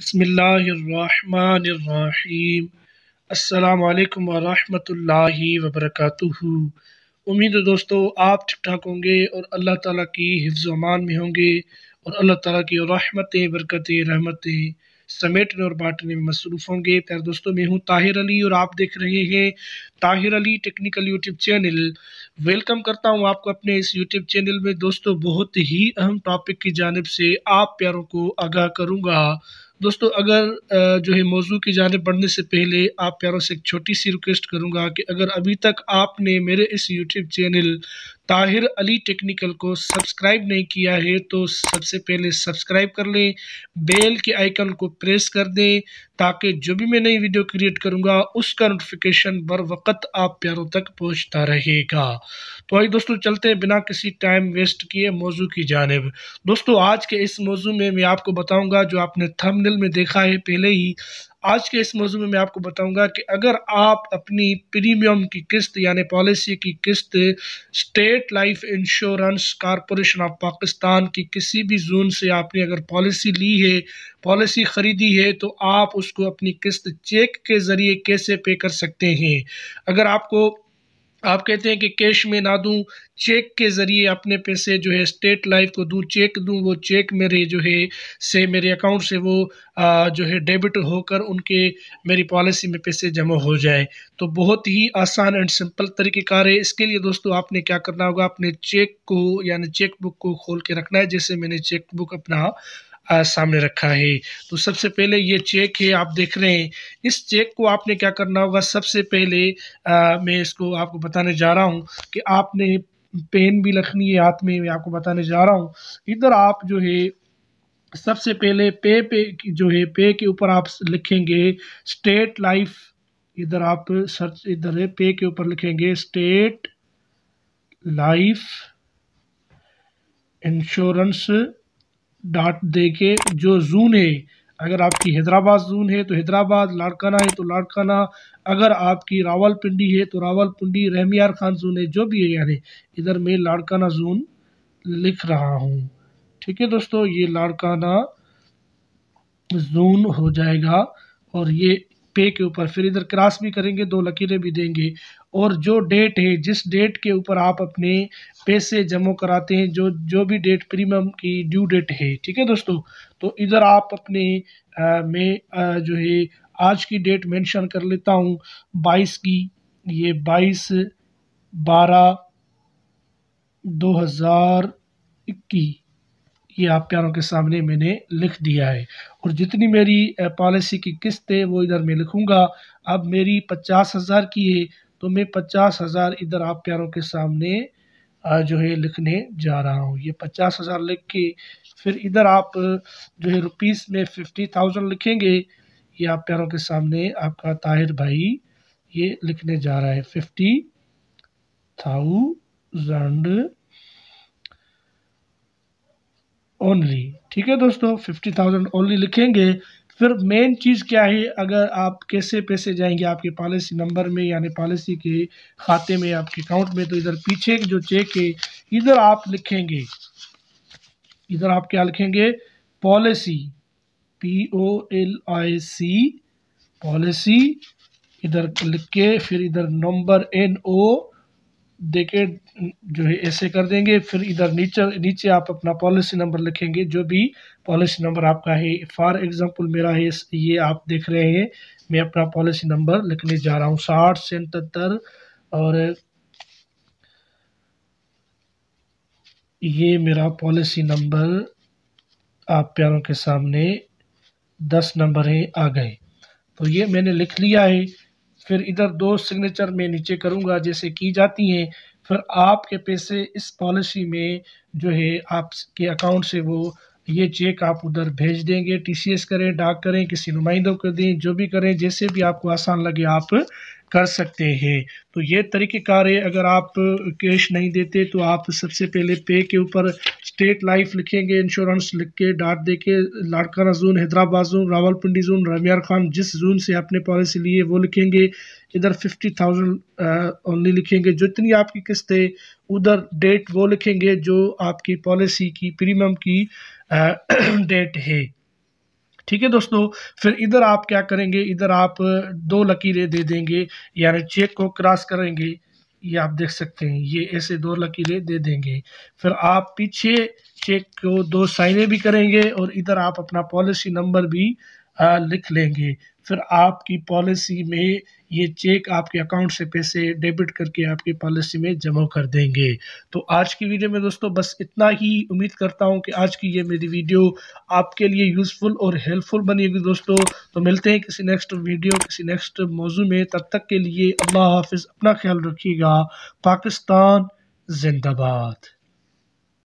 बिस्मिल्लाहिर्रहमानिर्रहीम। अस्सलामु अलैकुम वरहमतुल्लाहि वबरकातुहू। उम्मीद है दोस्तों आप ठीक ठाक होंगे और अल्लाह ताला की हिफ्ज़ व अमान में होंगे और अल्लाह ताला की रहमतें बरकतें रहमतें समेटने और बांटने में मसरूफ़ होंगे। प्यारे दोस्तों, मैं हूँ ताहिर अली और आप देख रहे हैं Tahir Ali technical YouTube channel. Welcome करता हूँ आपको अपने इस यूट्यूब चैनल में। दोस्तों, बहुत ही अहम टॉपिक की जानिब से आप प्यारों को आगाह करूँगा। दोस्तों, अगर जो है मौजू की जानिब बढ़ने से पहले आप प्यारों से एक छोटी सी रिक्वेस्ट करूंगा कि अगर अभी तक आपने मेरे इस YouTube channel Tahir Ali technical को सब्सक्राइब नहीं किया है तो सबसे पहले सब्सक्राइब कर लें, बेल के आइकन को प्रेस कर दें ताकि जो भी मैं नई वीडियो क्रिएट करूंगा उसका नोटिफिकेशन बर वक्त आप प्यारों तक पहुंचता रहेगा। तो आइए दोस्तों, चलते हैं बिना किसी टाइम वेस्ट किए मौजू की जानिब। दोस्तों, आज के इस मौजू में मैं आपको बताऊंगा, जो आपने थंबनेल में देखा है पहले ही, आज के इस मौजू में मैं आपको बताऊंगा कि अगर आप अपनी प्रीमियम की किस्त यानी पॉलिसी की किस्त state life insurance corporation of Pakistan की किसी भी जोन से आपने अगर पॉलिसी ली है, पॉलिसी ख़रीदी है, तो आप उसको अपनी किस्त चेक के ज़रिए कैसे पे कर सकते हैं। अगर आप कहते हैं कि कैश में ना दूं, चेक के ज़रिए अपने पैसे जो है स्टेट लाइफ को दूं, चेक दूं, वो चेक मेरे जो है से मेरे अकाउंट से वो जो है डेबिट होकर उनके मेरी पॉलिसी में पैसे जमा हो जाए, तो बहुत ही आसान एंड सिंपल तरीक़ेकार है। इसके लिए दोस्तों आपने क्या करना होगा, अपने चेक को यानी चेक बुक को खोल के रखना है। जैसे मैंने चेक बुक अपना सामने रखा है, तो सबसे पहले ये चेक है, आप देख रहे हैं। इस चेक को आपने क्या करना होगा, सबसे पहले मैं इसको आपको बताने जा रहा हूँ कि आपने पेन भी रखनी है हाथ में। मैं आपको बताने जा रहा हूँ, इधर आप जो है सबसे पहले पे जो है पे के ऊपर आप लिखेंगे स्टेट लाइफ। इधर आप सर्च, इधर है पे के ऊपर लिखेंगे स्टेट लाइफ इंश्योरेंस डॉट दे के जो जून है, अगर आपकी हैदराबाद जून है तो हैदराबाद, लाड़काना है तो लाड़काना, अगर आपकी रावलपिंडी है तो रावलपिंडी, रहमियार खान जून है, जो भी है, यानी इधर मैं लाड़काना जून लिख रहा हूँ। ठीक है दोस्तों, ये लाड़काना जून हो जाएगा और ये पे के ऊपर फिर इधर क्रॉस भी करेंगे, दो लकीरें भी देंगे, और जो डेट है, जिस डेट के ऊपर आप अपने पैसे जमा कराते हैं, जो जो भी डेट प्रीमियम की ड्यू डेट है, ठीक है दोस्तों, तो इधर आप अपने में जो है आज की डेट मेंशन कर लेता हूँ 22 की। ये 22/12/2021 ये आप प्यारों के सामने मैंने लिख दिया है। और जितनी मेरी पॉलिसी की किस्त है वो इधर मैं लिखूंगा। अब मेरी 50,000 की है, तो मैं 50,000 इधर आप प्यारों के सामने जो है लिखने जा रहा हूँ। ये 50,000 लिख के फिर इधर आप जो है रुपीस में 50,000 लिखेंगे। ये आप प्यारों के सामने आपका ताहिर भाई ये लिखने जा रहा है 50,000 ओनली। ठीक है दोस्तों, 50,000 ओनली लिखेंगे। फिर मेन चीज़ क्या है, अगर आप कैसे पैसे जाएंगे आपके पॉलिसी नंबर में यानी पॉलिसी के खाते में, आपके अकाउंट में, तो इधर पीछे जो चेक है इधर आप लिखेंगे, इधर आप क्या लिखेंगे, पॉलिसी, POLIC पॉलिसी, इधर लिख के फिर इधर नंबर NO देके जो है ऐसे कर देंगे। फिर इधर नीचे आप अपना पॉलिसी नंबर लिखेंगे, जो भी पॉलिसी नंबर आपका है। फॉर एग्जांपल मेरा है, ये आप देख रहे हैं, मैं अपना पॉलिसी नंबर लिखने जा रहा हूँ 6077, और ये मेरा पॉलिसी नंबर आप प्यारों के सामने 10 नंबर है आ गए, तो ये मैंने लिख लिया है। फिर इधर 2 सिग्नेचर मैं नीचे करूंगा जैसे की जाती हैं। फिर आपके पैसे इस पॉलिसी में जो है आपके अकाउंट से वो ये चेक आप उधर भेज देंगे। TCS करें, डाक करें, किसी नुमाइंदों को दें, जो भी करें, जैसे भी आपको आसान लगे आप कर सकते हैं। तो ये तरीक़ेकार है। अगर आप कैश नहीं देते तो आप सबसे पहले पे के ऊपर स्टेट लाइफ लिखेंगे, इंश्योरेंस लिख के डॉट दे के, Larkana zone, Hyderabad zone, Rawalpindi zone, Rahimyar Khan, जिस जोन से आपने पॉलिसी ली है वो लिखेंगे। इधर 50,000 ओनली लिखेंगे। जितनी आपकी किस्त है उधर डेट वो लिखेंगे जो आपकी पॉलिसी की प्रीमियम की डेट है। ठीक है दोस्तों। फिर इधर आप क्या करेंगे, इधर आप दो लकीरें दे देंगे, यानी चेक को क्रॉस करेंगे, ये आप देख सकते हैं, ये ऐसे दो लकीरें दे देंगे। फिर आप पीछे चेक को दो साइनें भी करेंगे और इधर आप अपना पॉलिसी नंबर भी लिख लेंगे। फिर आपकी पॉलिसी में ये चेक आपके अकाउंट से पैसे डेबिट करके आपकी पॉलिसी में जमा कर देंगे। तो आज की वीडियो में दोस्तों बस इतना ही। उम्मीद करता हूँ कि आज की ये मेरी वीडियो आपके लिए यूज़फुल और हेल्पफुल बनेगी दोस्तों। तो मिलते हैं किसी नेक्स्ट वीडियो, किसी नेक्स्ट मौजू में। तब तक के लिए अल्लाह हाफिज़, अपना ख्याल रखिएगा। पाकिस्तान जिंदाबाद।